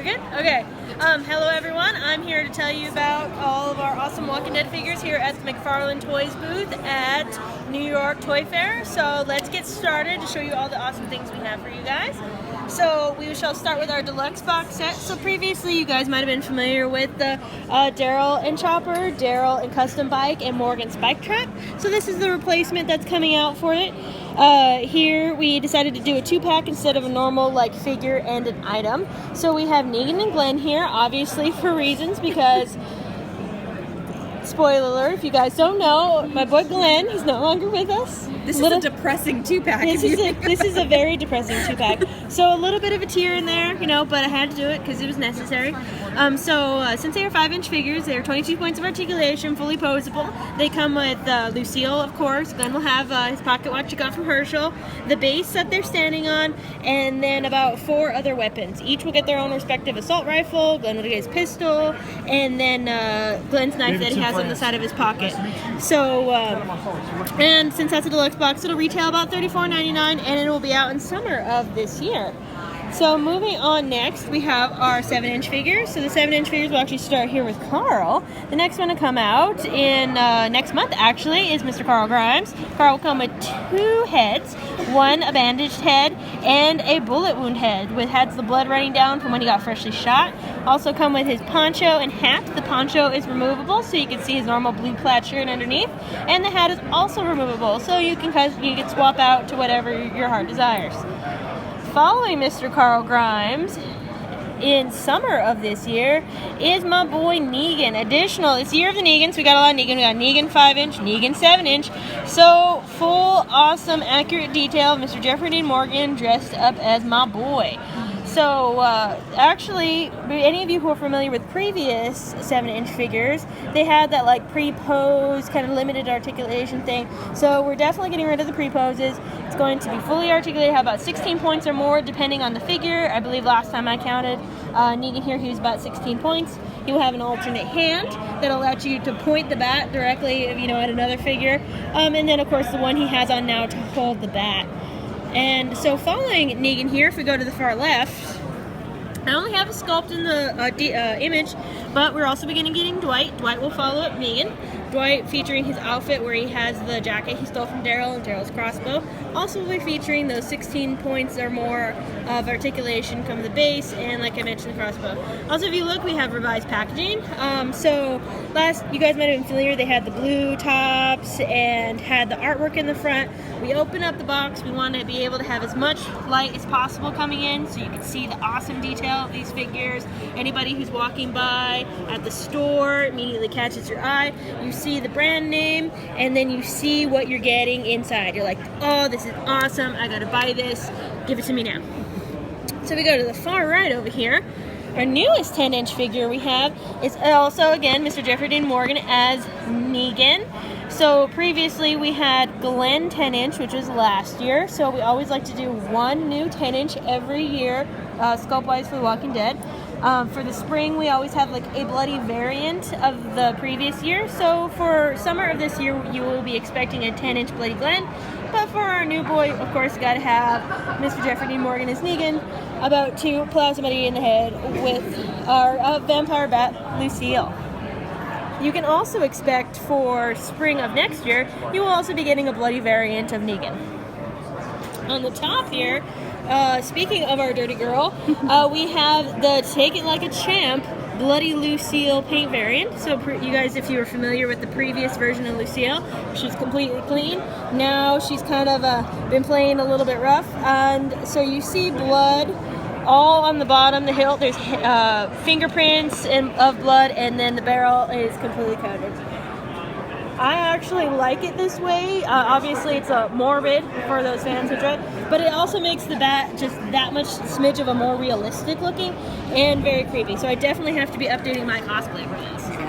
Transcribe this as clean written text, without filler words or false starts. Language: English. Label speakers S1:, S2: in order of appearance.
S1: We're good? Okay. Hello everyone. I'm here to tell you about all of our awesome Walking Dead figures here at the McFarlane Toys booth at New York Toy Fair. So let's get started to show you all the awesome things we have for you guys. So we shall start with our deluxe box set. So previously you guys might have been familiar with the Daryl and Chopper, Daryl and Custom Bike, and Morgan Spike Trap. So this is the replacement that's coming out for it. Here we decided to do a 2-pack instead of a normal like figure and an item. So we have Negan and Glenn here, obviously for reasons, because spoiler alert, if you guys don't know, my boy Glenn, he's no longer with us.
S2: This is a depressing 2-pack.
S1: This is a very depressing 2-pack. So a little bit of a tear in there, you know, but I had to do it because it was necessary. Since they are 5-inch figures, they are 22 points of articulation, fully posable. They come with Lucille, of course. Glenn will have his pocket watch he got from Herschel, the base that they're standing on, and then about 4 other weapons. Each will get their own respective assault rifle. Glenn will get his pistol, and then Glenn's knife that he has on the side of his pocket. So, and since that's a deluxe box, it'll retail about $34.99, and it will be out in summer of this year. So moving on next, we have our 7-inch figures. So the 7-inch figures will actually start here with Carl. The next one to come out in next month, actually, is Mr. Carl Grimes. Carl will come with 2 heads, one a bandaged head and a bullet wound head, with has the blood running down from when he got freshly shot. Also come with his poncho and hat. The poncho is removable, so you can see his normal blue plaid shirt underneath, and the hat is also removable, so you can swap out to whatever your heart desires. Following Mr. Carl Grimes in summer of this year is my boy Negan. Additional, it's year of the Negans. We got a lot of Negan. We got Negan 5-inch, Negan 7-inch. So full, awesome, accurate detail. Mr. Jeffrey Dean Morgan dressed up as my boy. So, actually, any of you who are familiar with previous 7-inch figures, they had that, like, pre-pose, kind of limited articulation thing. So, we're definitely getting rid of the pre-poses. It's going to be fully articulated, have about 16 points or more, depending on the figure. I believe last time I counted Negan here, he was about 16 points. He will have an alternate hand that'll allow you to point the bat directly, you know, at another figure. And then, of course, the one he has on now to hold the bat. And so following Negan here, if we go to the far left, I only have a sculpt in the image, but we're also beginning getting Dwight. Dwight will follow up Negan. Dwight featuring his outfit where he has the jacket he stole from Daryl and Daryl's crossbow. Also will be featuring those 16 points or more of articulation come the base and, like I mentioned, the crossbow. Also, if you look, we have revised packaging. You guys might have been familiar, they had the blue tops and had the artwork in the front. We open up the box, we want to be able to have as much light as possible coming in so you can see the awesome detail of these figures. Anybody who's walking by at the store immediately catches your eye. You see the brand name, and then you see what you're getting inside. You're like, oh, this is awesome, I gotta buy this, give it to me now. So we go to the far right over here. Our newest 10-inch figure we have is also, again, Mr. Jeffrey Dean Morgan as Negan. So previously we had Glenn 10-inch, which was last year. So we always like to do one new 10-inch every year, sculpt-wise for The Walking Dead. For the spring, we always have like a bloody variant of the previous year. So for summer of this year, you will be expecting a 10-inch Bloody Glenn. But for our new boy, of course, you got to have Mr. Jeffrey Dean Morgan as Negan, about to plow somebody in the head with our vampire bat, Lucille. You can also expect for spring of next year, you will also be getting a bloody variant of Negan. On the top here, speaking of our dirty girl, we have the Take It Like a Champ Bloody Lucille paint variant. So you guys, if you were familiar with the previous version of Lucille, she's completely clean. Now she's kind of been playing a little bit rough, and so you see blood all on the bottom, the hilt. There's fingerprints of blood, and then the barrel is completely coated. I actually like it this way. Obviously, it's morbid for those fans who dread, but it also makes the bat just that much smidge of a more realistic looking and very creepy. So I definitely have to be updating my cosplay for this.